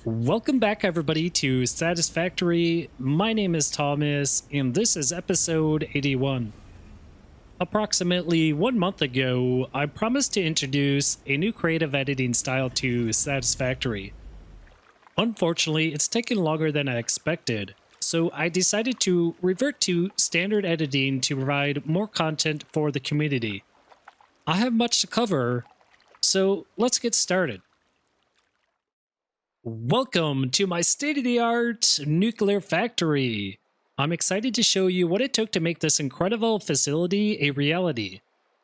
Welcome back, everybody, to Satisfactory. My name is Thomas, and this is episode 81. Approximately 1 month ago, I promised to introduce a new creative editing style to Satisfactory. Unfortunately, it's taken longer than I expected, so I decided to revert to standard editing to provide more content for the community. I have much to cover, so let's get started. Welcome to my state-of-the-art nuclear factory. I'm excited to show you what it took to make this incredible facility a reality.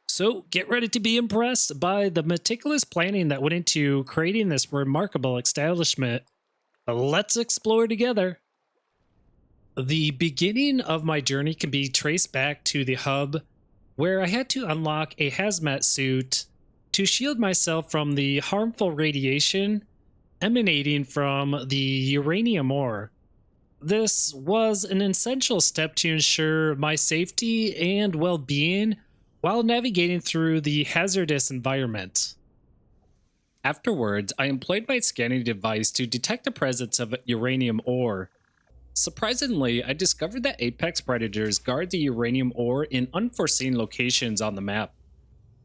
So get ready to be impressed by the meticulous planning that went into creating this remarkable establishment. Let's explore together. The beginning of my journey can be traced back to the hub, where I had to unlock a hazmat suit to shield myself from the harmful radiation emanating from the uranium ore. This was an essential step to ensure my safety and well-being while navigating through the hazardous environment. Afterwards, I employed my scanning device to detect the presence of uranium ore. Surprisingly, I discovered that apex predators guard the uranium ore in unforeseen locations on the map.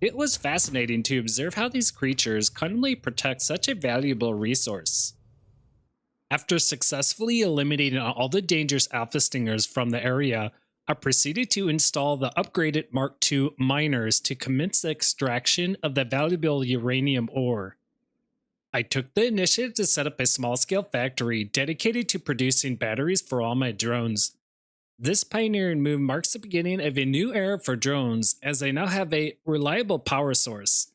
It was fascinating to observe how these creatures cunningly protect such a valuable resource. After successfully eliminating all the dangerous alpha stingers from the area, I proceeded to install the upgraded Mark II miners to commence the extraction of the valuable uranium ore. I took the initiative to set up a small-scale factory dedicated to producing batteries for all my drones. This pioneering move marks the beginning of a new era for drones, as they now have a reliable power source.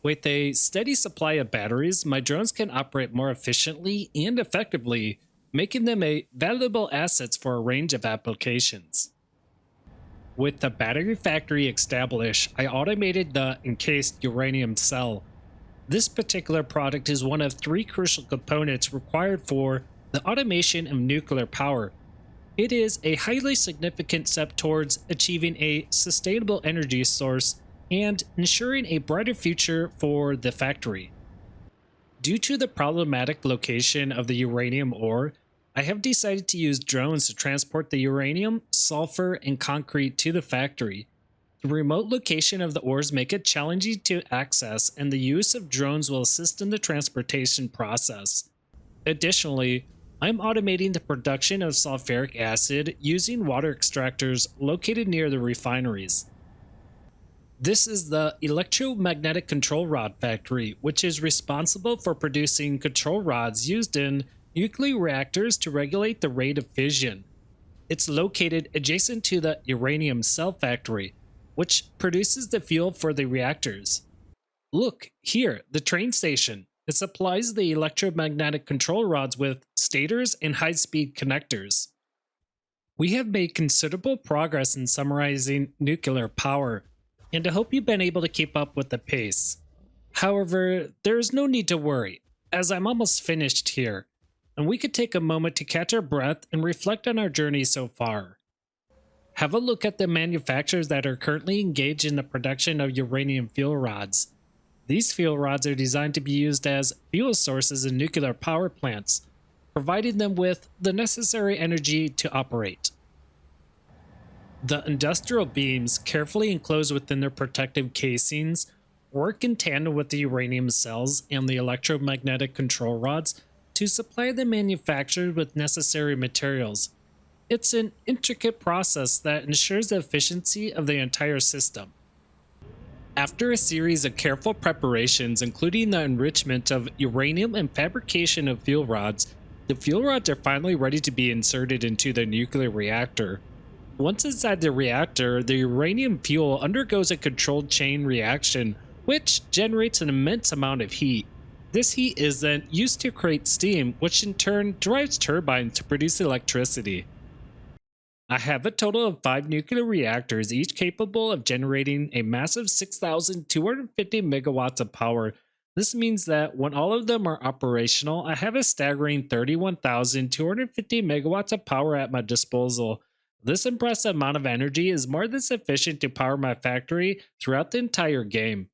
With a steady supply of batteries, my drones can operate more efficiently and effectively, making them a valuable asset for a range of applications. With the battery factory established, I automated the encased uranium cell. This particular product is one of 3 crucial components required for the automation of nuclear power. It is a highly significant step towards achieving a sustainable energy source and ensuring a brighter future for the factory. Due to the problematic location of the uranium ore, I have decided to use drones to transport the uranium, sulfur, and concrete to the factory. The remote location of the ores make it challenging to access, and the use of drones will assist in the transportation process. Additionally, I'm automating the production of sulfuric acid using water extractors located near the refineries. This is the electromagnetic control rod factory, which is responsible for producing control rods used in nuclear reactors to regulate the rate of fission. It's located adjacent to the uranium cell factory, which produces the fuel for the reactors. Look, here, the train station. It supplies the electromagnetic control rods with stators and high-speed connectors. We have made considerable progress in summarizing nuclear power, and I hope you've been able to keep up with the pace. However, there is no need to worry, as I'm almost finished here, and we could take a moment to catch our breath and reflect on our journey so far. Have a look at the manufacturers that are currently engaged in the production of uranium fuel rods. These fuel rods are designed to be used as fuel sources in nuclear power plants, providing them with the necessary energy to operate. The industrial beams, carefully enclosed within their protective casings, work in tandem with the uranium cells and the electromagnetic control rods to supply the manufacturers with necessary materials. It's an intricate process that ensures the efficiency of the entire system. After a series of careful preparations, including the enrichment of uranium and fabrication of fuel rods, the fuel rods are finally ready to be inserted into the nuclear reactor. Once inside the reactor, the uranium fuel undergoes a controlled chain reaction, which generates an immense amount of heat. This heat is then used to create steam, which in turn drives turbines to produce electricity. I have a total of 5 nuclear reactors, each capable of generating a massive 6,250 megawatts of power. This means that when all of them are operational, I have a staggering 31,250 megawatts of power at my disposal. This impressive amount of energy is more than sufficient to power my factory throughout the entire game.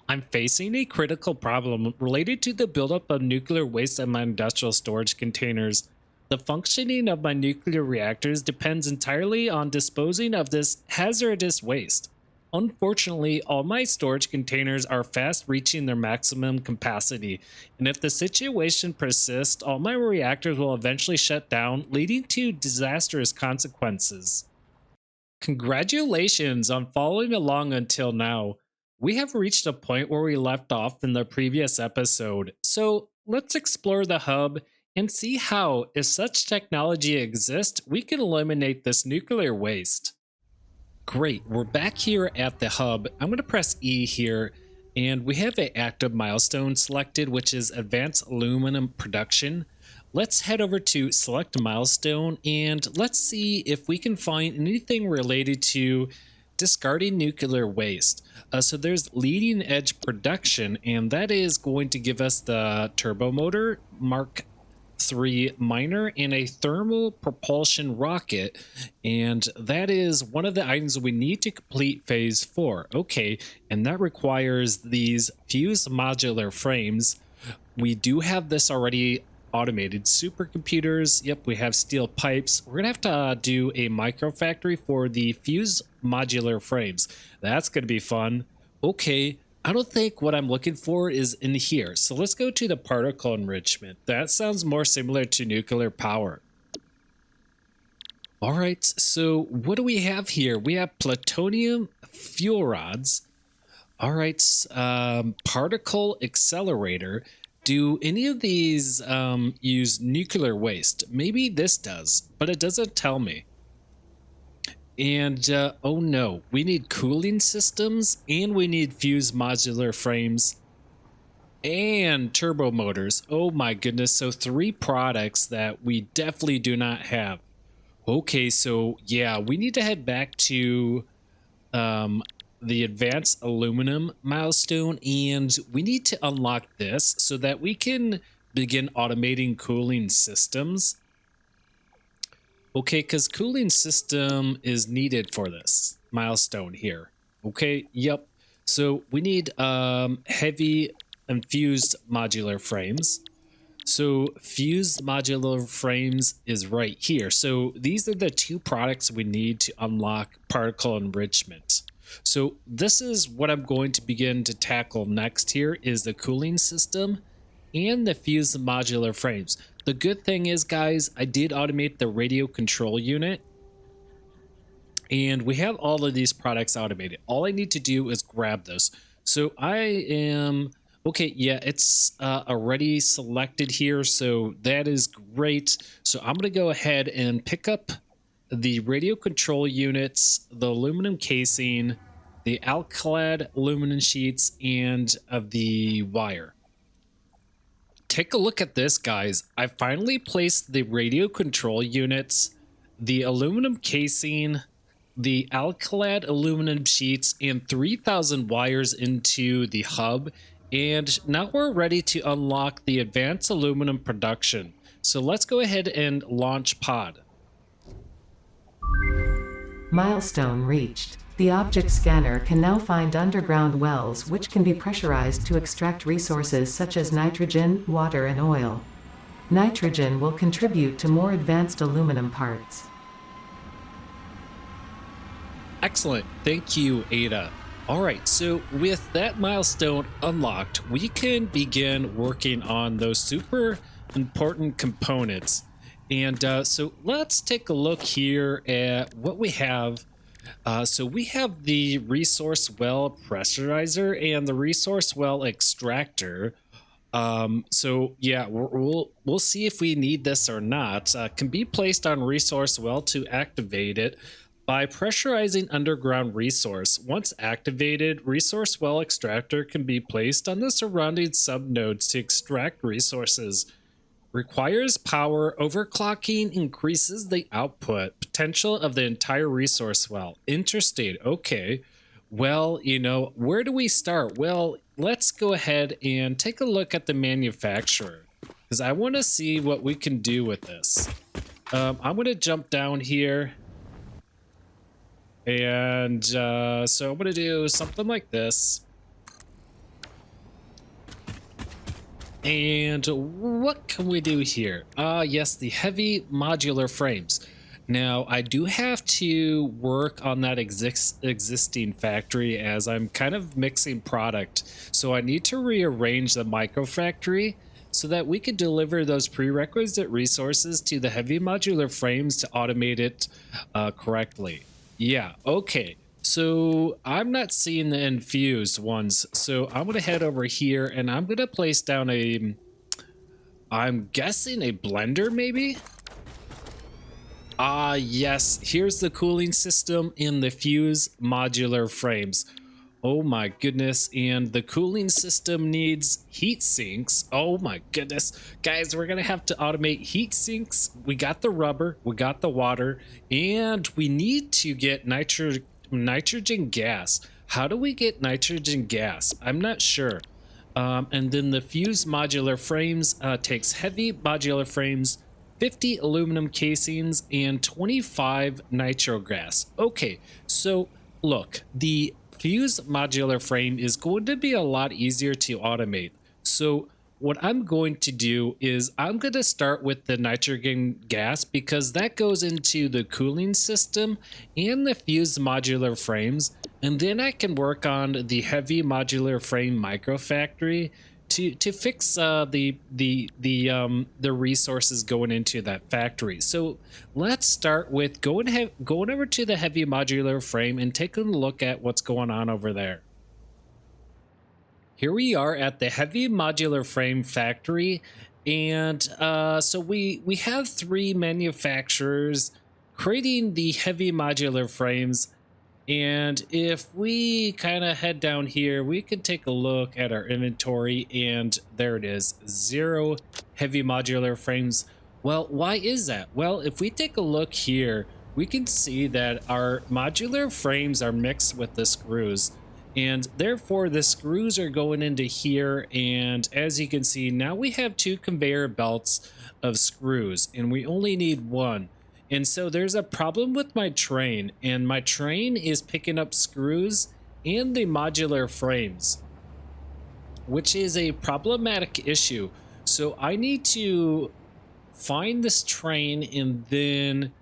I'm facing a critical problem related to the buildup of nuclear waste in my industrial storage containers. The functioning of my nuclear reactors depends entirely on disposing of this hazardous waste. Unfortunately, all my storage containers are fast reaching their maximum capacity, and if the situation persists, all my reactors will eventually shut down, leading to disastrous consequences. Congratulations on following along until now. We have reached a point where we left off in the previous episode, so let's explore the hub and see how, if such technology exists, we can eliminate this nuclear waste. Great, we're back here at the hub. I'm going to press E here, and we have an active milestone selected, which is Advanced Aluminum Production. Let's head over to Select Milestone, and let's see if we can find anything related to discarding nuclear waste. So there's Leading Edge Production, and that is going to give us the turbo motor, Mark 3 miner, and a thermal propulsion rocket, and that is one of the items we need to complete phase 4. Okay, and that requires these fused modular frames. We do have this already automated. Supercomputers, yep, we have steel pipes. We're gonna have to do a micro factory for the fused modular frames. That's gonna be fun. Okay, I don't think what I'm looking for is in here. So let's go to the particle enrichment. That sounds more similar to nuclear power. All right, so what do we have here? We have plutonium fuel rods. All right, particle accelerator. Do any of these use nuclear waste? Maybe this does, but it doesn't tell me. And oh no, we need cooling systems, and we need fused modular frames and turbo motors. Oh my goodness, so 3 products that we definitely do not have. Okay, so yeah, we need to head back to the advanced aluminum milestone, and we need to unlock this so that we can begin automating cooling systems. Okay, because cooling system is needed for this milestone here. Okay, yep. So we need heavy and fused modular frames. So fused modular frames is right here. So these are the 2 products we need to unlock particle enrichment. So this is what I'm going to begin to tackle next here is the cooling system and the fused modular frames. The good thing is, guys, I did automate the radio control unit, and we have all of these products automated. All I need to do is grab this. So I am okay. Yeah, it's already selected here, so that is great. So I'm gonna go ahead and pick up the radio control units, the aluminum casing, the alclad aluminum sheets, and the wire. Take a look at this, guys. I finally placed the radio control units, the aluminum casing, the alclad aluminum sheets, and 3,000 wires into the hub, and now we're ready to unlock the advanced aluminum production. So let's go ahead and launch pod. Milestone reached. The object scanner can now find underground wells which can be pressurized to extract resources such as nitrogen, water, and oil. Nitrogen will contribute to more advanced aluminum parts. Excellent. Thank you, Ada. All right, so with that milestone unlocked, we can begin working on those super important components. And so let's take a look here at what we have. So we have the resource well pressurizer and the resource well extractor. So yeah, we'll see if we need this or not. Can be placed on resource well to activate it by pressurizing underground resource. Once activated, resource well extractor can be placed on the surrounding subnodes to extract resources. Requires power. Overclocking increases the output potential of the entire resource well. Interesting. Okay. Well, you know, where do we start? Well, let's go ahead and take a look at the manufacturer, because I want to see what we can do with this. I'm going to jump down here. And so I'm going to do something like this. And what can we do here? Yes, the heavy modular frames. Now, I do have to work on that existing factory as I'm kind of mixing product. So I need to rearrange the micro factory so that we could deliver those prerequisite resources to the heavy modular frames to automate it correctly. Yeah, okay. So I'm not seeing the infused ones. So I'm going to head over here and I'm going to place down I'm guessing a blender maybe? Ah, yes, here's the cooling system in the fuse modular frames. Oh my goodness, and the cooling system needs heat sinks. Oh my goodness. Guys, we're gonna have to automate heat sinks. We got the rubber, we got the water, and we need to get nitrogen gas. How do we get nitrogen gas? I'm not sure. And then the fuse modular frames takes heavy modular frames, 50 aluminum casings, and 25 nitro gas. Okay, so look, the fuse modular frame is going to be a lot easier to automate. So what I'm going to do is I'm going to start with the nitrogen gas because that goes into the cooling system and the fuse modular frames. And then I can work on the heavy modular frame micro factory to fix the resources going into that factory. So let's start with going over to the heavy modular frame and taking a look at what's going on over there. Here we are at the heavy modular frame factory, and so we have three manufacturers creating the heavy modular frames. And if we kind of head down here, we can take a look at our inventory, and there it is, 0 heavy modular frames. Well, why is that? Well, if we take a look here, we can see that our modular frames are mixed with the screws, and therefore the screws are going into here. And as you can see, now we have 2 conveyor belts of screws, and we only need 1. And so there's a problem with my train, and my train is picking up screws and the modular frames, which is a problematic issue. So I need to find this train and then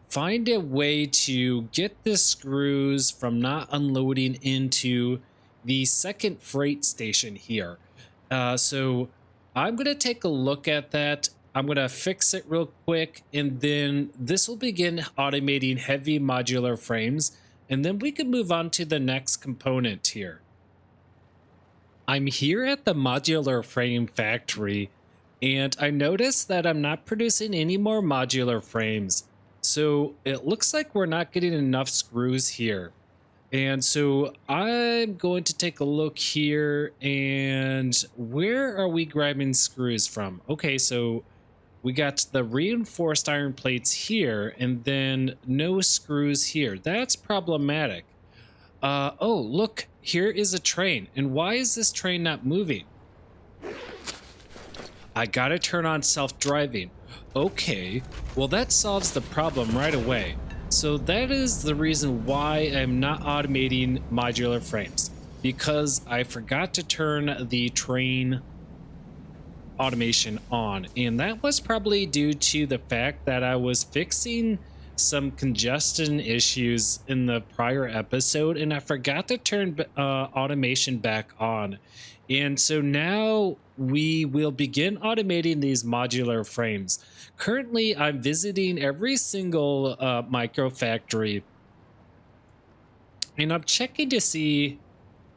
find a way to get the screws from not unloading into the second freight station here. So I'm going to take a look at that. I'm going to fix it real quick, and then this will begin automating heavy modular frames, and then we can move on to the next component here. I'm here at the modular frame factory, and I noticed that I'm not producing any more modular frames. So it looks like we're not getting enough screws here. And so I'm going to take a look here, and where are we grabbing screws from? Okay, so we got the reinforced iron plates here, and then no screws here. That's problematic. Oh, look, here is a train. And why is this train not moving? I gotta turn on self-driving. Okay, well that solves the problem right away. So that is the reason why I'm not automating modular frames, because I forgot to turn the train automation on, and that was probably due to the fact that I was fixing some congestion issues in the prior episode, and I forgot to turn automation back on. And so now we will begin automating these modular frames. Currently, I'm visiting every single micro factory, and I'm checking to see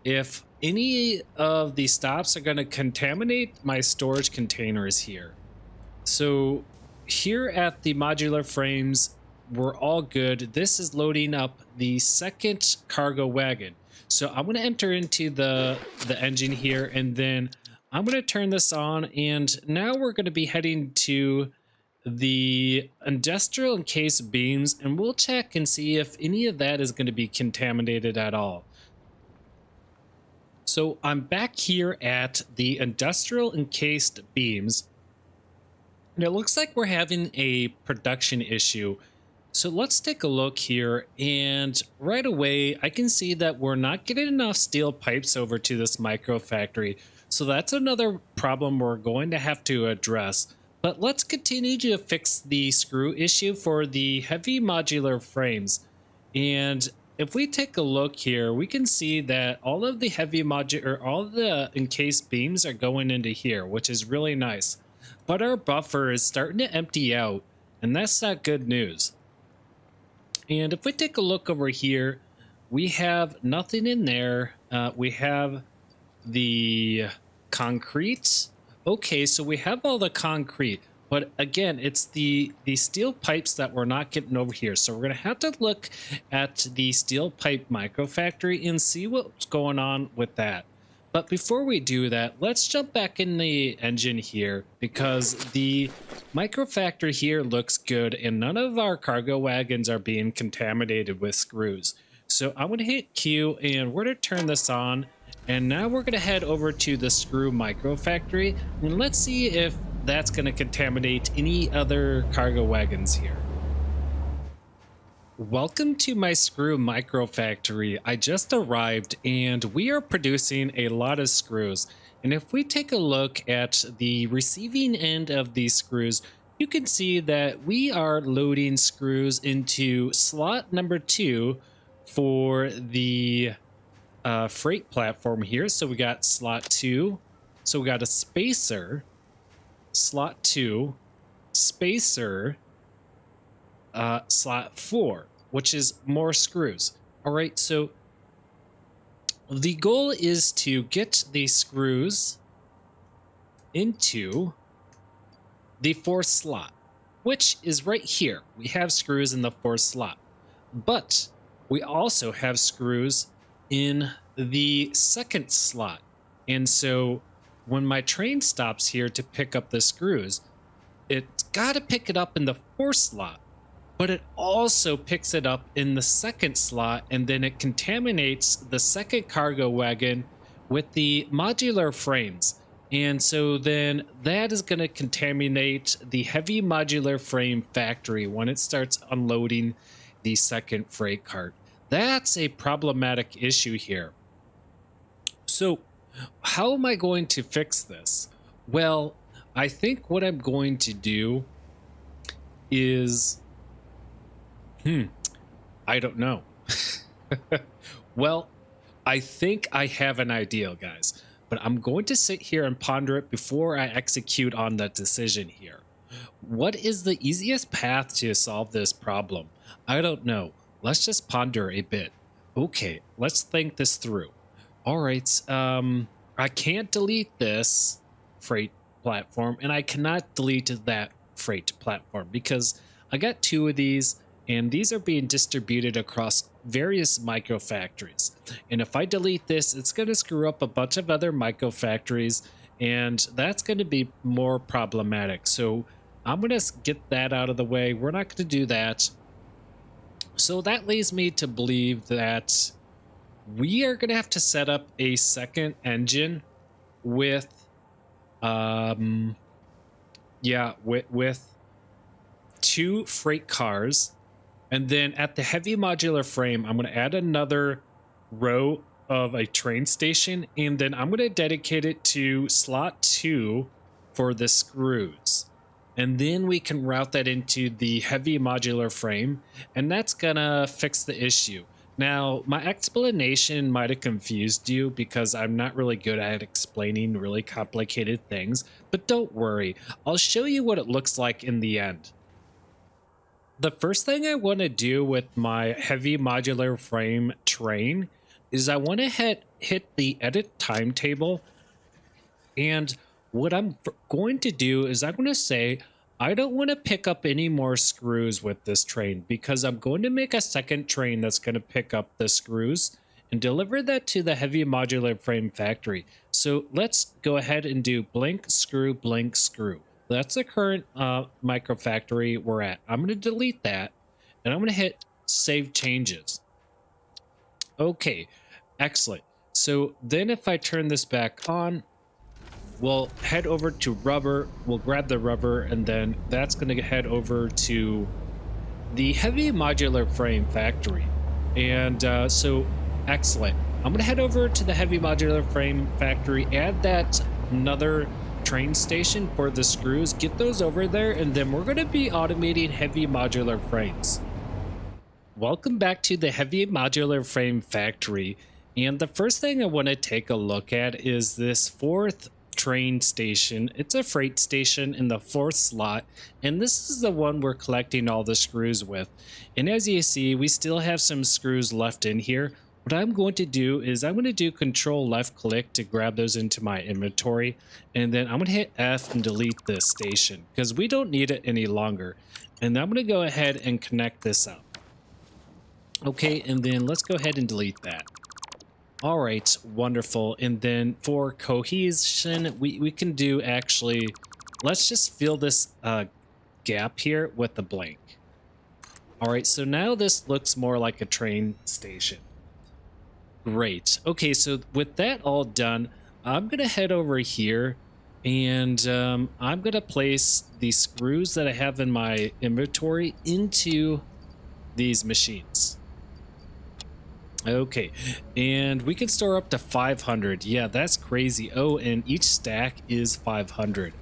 if any of the stops are going to contaminate my storage containers here. So here at the modular frames, we're all good. This is loading up the second cargo wagon. So I'm going to enter into the engine here, and then I'm going to turn this on, and now we're going to be heading to the industrial encased beams, and we'll check and see if any of that is going to be contaminated at all. So I'm back here at the industrial encased beams, and it looks like we're having a production issue. So let's take a look here, and right away I can see that we're not getting enough steel pipes over to this micro factory. So that's another problem we're going to have to address. But let's continue to fix the screw issue for the heavy modular frames. And if we take a look here, we can see that all of the heavy modular, all the encased beams are going into here, which is really nice. But our buffer is starting to empty out, and that's not good news. And if we take a look over here, we have nothing in there. We have the concrete. Okay, so we have all the concrete, but again, it's the steel pipes that we're not getting over here. So we're gonna have to look at the steel pipe microfactory and see what's going on with that. But before we do that, let's jump back in the engine here, because the microfactory here looks good and none of our cargo wagons are being contaminated with screws. So I'm gonna hit Q and we're gonna turn this on. And now we're going to head over to the screw microfactory and let's see if that's going to contaminate any other cargo wagons here. Welcome to my screw microfactory. I just arrived and we are producing a lot of screws. And if we take a look at the receiving end of these screws, you can see that we are loading screws into slot number 2 for the freight platform here. So we got slot 2, so we got a spacer, slot 2, spacer, slot 4, which is more screws. All right, so the goal is to get these screws into the 4th slot, which is right here. We have screws in the 4th slot, but we also have screws in the 2nd slot. And so when my train stops here to pick up the screws, it's got to pick it up in the 4th slot, but it also picks it up in the 2nd slot, and then it contaminates the 2nd cargo wagon with the modular frames. And so then that is going to contaminate the heavy modular frame factory when it starts unloading the 2nd freight cart. That's a problematic issue here. So how am I going to fix this? Well, I think what I'm going to do is, I don't know. Well, I think I have an idea, guys, but I'm going to sit here and ponder it before I execute on that decision here. What is the easiest path to solve this problem? I don't know. Let's just ponder a bit. Okay, let's think this through. All right, I can't delete this freight platform, and I cannot delete that freight platform because I got 2 of these, and these are being distributed across various microfactories. And if I delete this, it's going to screw up a bunch of other microfactories, and that's going to be more problematic. So I'm going to get that out of the way. We're not going to do that. So that leads me to believe that we are going to have to set up a 2nd engine with, with 2 freight cars. And then at the heavy modular frame, I'm going to add another row of a train station. And then I'm going to dedicate it to slot 2 for the screws. And then we can route that into the heavy modular frame, and that's gonna fix the issue. Now, my explanation might have confused you because I'm not really good at explaining really complicated things, but don't worry, I'll show you what it looks like in the end. The first thing I want to do with my heavy modular frame train is I want to hit the edit timetable, and what I'm going to do is I'm going to say I don't want to pick up any more screws with this train because I'm going to make a 2nd train that's going to pick up the screws and deliver that to the heavy modular frame factory. So let's go ahead and do blink, screw, blink, screw. That's the current microfactory we're at. I'm going to delete that, and I'm going to hit save changes. Okay, excellent. So then if I turn this back on, we'll head over to rubber, we'll grab the rubber, and then that's going to head over to the heavy modular frame factory. And so, excellent. I'm going to head over to the heavy modular frame factory, add that another train station for the screws, get those over there, and then we're going to be automating heavy modular frames. Welcome back to the heavy modular frame factory, and the first thing I want to take a look at is this fourth train station. It's a freight station in the fourth slot, and this is the one we're collecting all the screws with. And as you see, we still have some screws left in here. What I'm going to do is I'm going to do control left click to grab those into my inventory, and then I'm going to hit F and delete this station because we don't need it any longer. And I'm going to go ahead and connect this up. Okay, and then let's go ahead and delete that. All right, wonderful. And then for cohesion, we can do actually, let's just fill this gap here with a blank. All right, so now this looks more like a train station. Great. Okay, so with that all done, I'm going to head over here and I'm going to place the screws that I have in my inventory into these machines. Okay, and we can store up to 500. Yeah, that's crazy. Oh, and each stack is 500.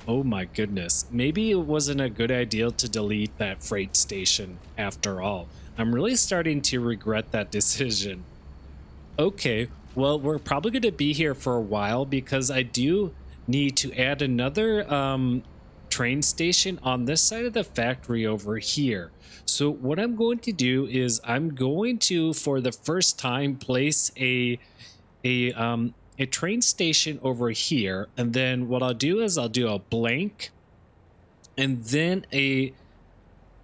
Oh my goodness. Maybe it wasn't a good idea to delete that freight station after all. I'm really starting to regret that decision. Okay, well, we're probably going to be here for a while because I do need to add another train station on this side of the factory over here. So what I'm going to do is I'm going to, for the first time, place a train station over here, and then what I'll do is I'll do a blank, and then a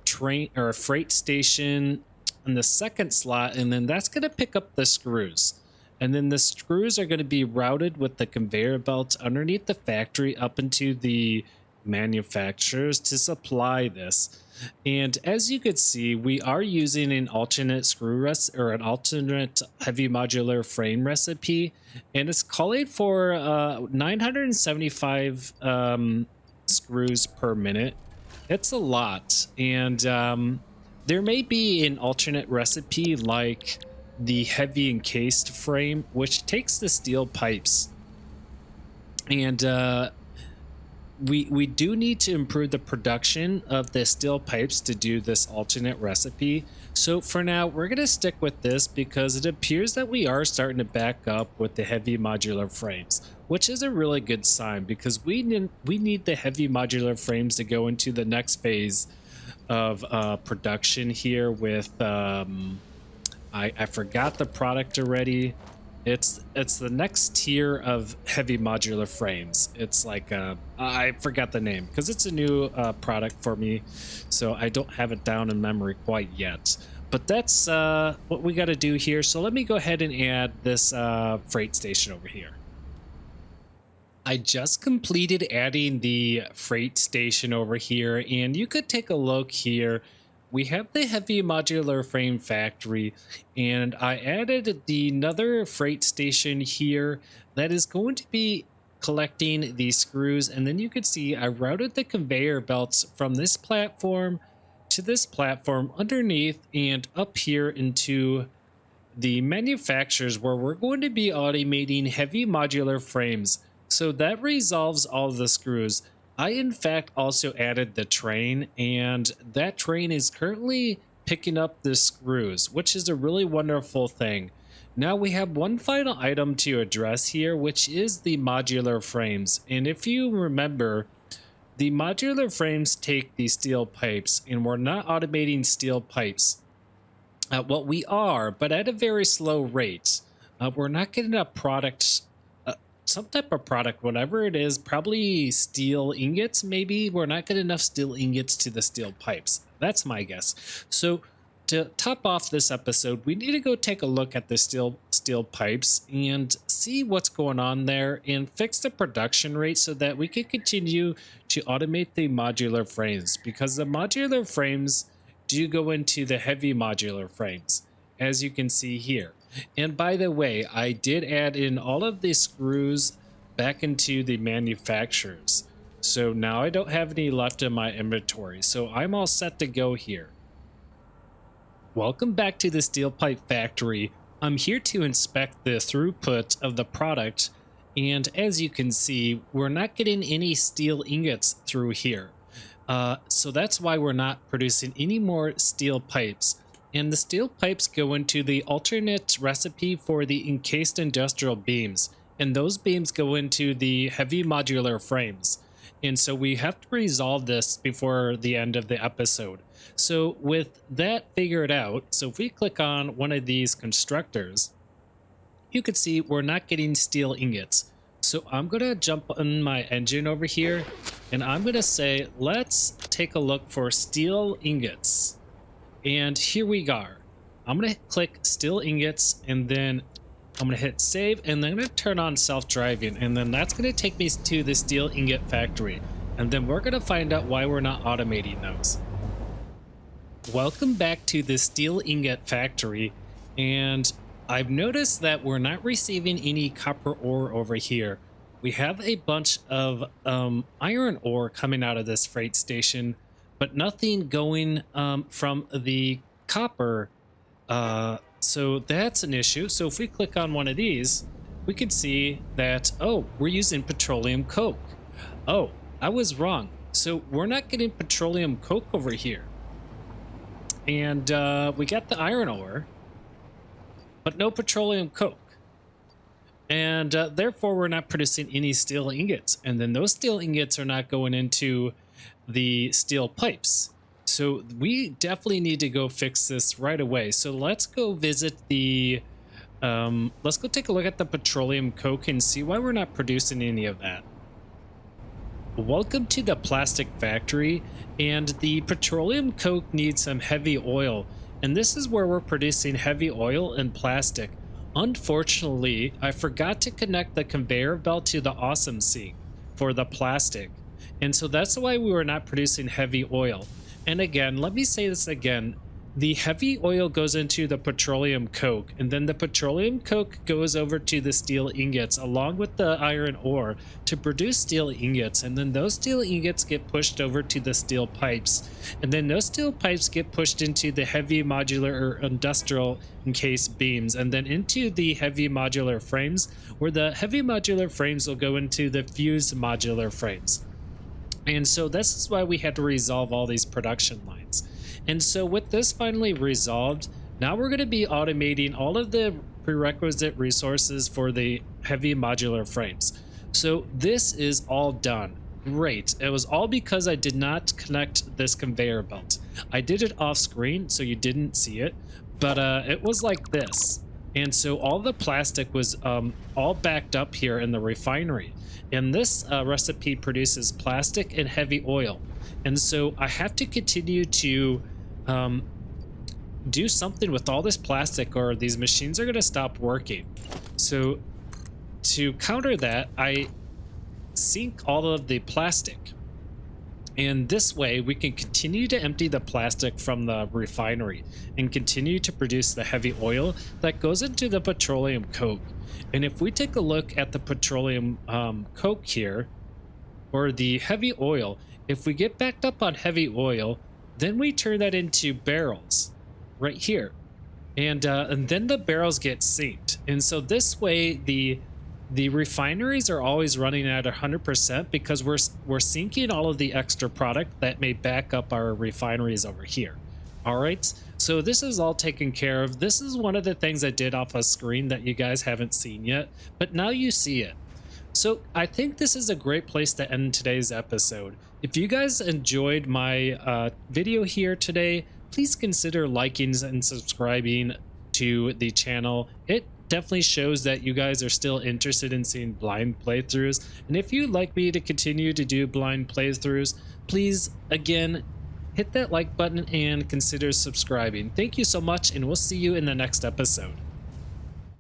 train or a freight station in the second slot, and then that's going to pick up the screws. And then the screws are going to be routed with the conveyor belts underneath the factory up into the manufacturers to supply this. And as you could see, we are using an alternate an alternate heavy modular frame recipe, and it's calling for 975 screws per minute. It's a lot, and there may be an alternate recipe like the heavy encased frame, which takes the steel pipes, and we do need to improve the production of the steel pipes to do this alternate recipe. So for now, we're going to stick with this because it appears that we are starting to back up with the heavy modular frames, which is a really good sign because we need the heavy modular frames to go into the next phase of production here with I forgot the product already. It's the next tier of heavy modular frames. It's like I forgot the name because it's a new product for me, so I don't have it down in memory quite yet. But that's what we got to do here. So let me go ahead and add this freight station over here. I just completed adding the freight station over here, and you could take a look here. We have the heavy modular frame factory, and I added another freight station here that is going to be collecting these screws. And then you can see I routed the conveyor belts from this platform to this platform underneath and up here into the manufacturers where we're going to be automating heavy modular frames. So that resolves all the screws. I, in fact, also added the train, and that train is currently picking up the screws, which is a really wonderful thing. Now we have one final item to address here, which is the modular frames. And if you remember, the modular frames take these steel pipes, and we're not automating steel pipes. Well, we are, but at a very slow rate. We're not getting a product, some type of product, whatever it is, probably steel ingots, maybe. We're not getting enough steel ingots to the steel pipes. That's my guess. So to top off this episode, we need to go take a look at the steel pipes and see what's going on there and fix the production rate so that we can continue to automate the modular frames, because the modular frames do go into the heavy modular frames, as you can see here. And by the way, I did add in all of the screws back into the manufacturers. So now I don't have any left in my inventory. So I'm all set to go here. Welcome back to the steel pipe factory. I'm here to inspect the throughput of the product. And as you can see, we're not getting any steel ingots through here. So that's why we're not producing any more steel pipes. And the steel pipes go into the alternate recipe for the encased industrial beams. And those beams go into the heavy modular frames. And so we have to resolve this before the end of the episode. So with that figured out, so if we click on one of these constructors, you can see we're not getting steel ingots. So I'm going to jump on my engine over here and I'm going to say, let's take a look for steel ingots. And here we are. I'm going to click steel ingots and then I'm going to hit save and then I'm going to turn on self-driving. And then that's going to take me to the steel ingot factory. And then we're going to find out why we're not automating those. Welcome back to the steel ingot factory. And I've noticed that we're not receiving any copper ore over here. We have a bunch of iron ore coming out of this freight station, but nothing going from the copper. So that's an issue. So if we click on one of these, we can see that, oh, we're using petroleum coke. Oh, I was wrong. So we're not getting petroleum coke over here. And we got the iron ore, but no petroleum coke. And therefore, we're not producing any steel ingots. And then those steel ingots are not going into the steel pipes. So we definitely need to go fix this right away. So let's go visit the, let's go take a look at the petroleum coke and see why we're not producing any of that. Welcome to the plastic factory, and the petroleum coke needs some heavy oil. And this is where we're producing heavy oil and plastic. Unfortunately, I forgot to connect the conveyor belt to the awesome sink for the plastic. And so that's why we were not producing heavy oil. And again, let me say this again. The heavy oil goes into the petroleum coke, and then the petroleum coke goes over to the steel ingots along with the iron ore to produce steel ingots. And then those steel ingots get pushed over to the steel pipes. And then those steel pipes get pushed into the heavy modular or industrial encased beams, and then into the heavy modular frames, where the heavy modular frames will go into the fused modular frames. And so this is why we had to resolve all these production lines. And so with this finally resolved, now we're going to be automating all of the prerequisite resources for the heavy modular frames. So this is all done. Great. It was all because I did not connect this conveyor belt. I did it off screen, so you didn't see it, but it was like this. And so all the plastic was all backed up here in the refinery. And this recipe produces plastic and heavy oil. And so I have to continue to do something with all this plastic, or these machines are going to stop working. So to counter that, I sink all of the plastic. And this way we can continue to empty the plastic from the refinery and continue to produce the heavy oil that goes into the petroleum coke. And if we take a look at the petroleum coke here, or the heavy oil, if we get backed up on heavy oil, then we turn that into barrels right here. And then the barrels get synced. And so this way the refineries are always running at 100% because we're syncing all of the extra product that may back up our refineries over here. All right, so this is all taken care of. This is one of the things I did off a screen that you guys haven't seen yet, but now you see it. So I think this is a great place to end today's episode. If you guys enjoyed my video here today, please consider liking and subscribing to the channel. It definitely shows that you guys are still interested in seeing blind playthroughs. And if you'd like me to continue to do blind playthroughs, please, again, hit that like button and consider subscribing. Thank you so much, and we'll see you in the next episode.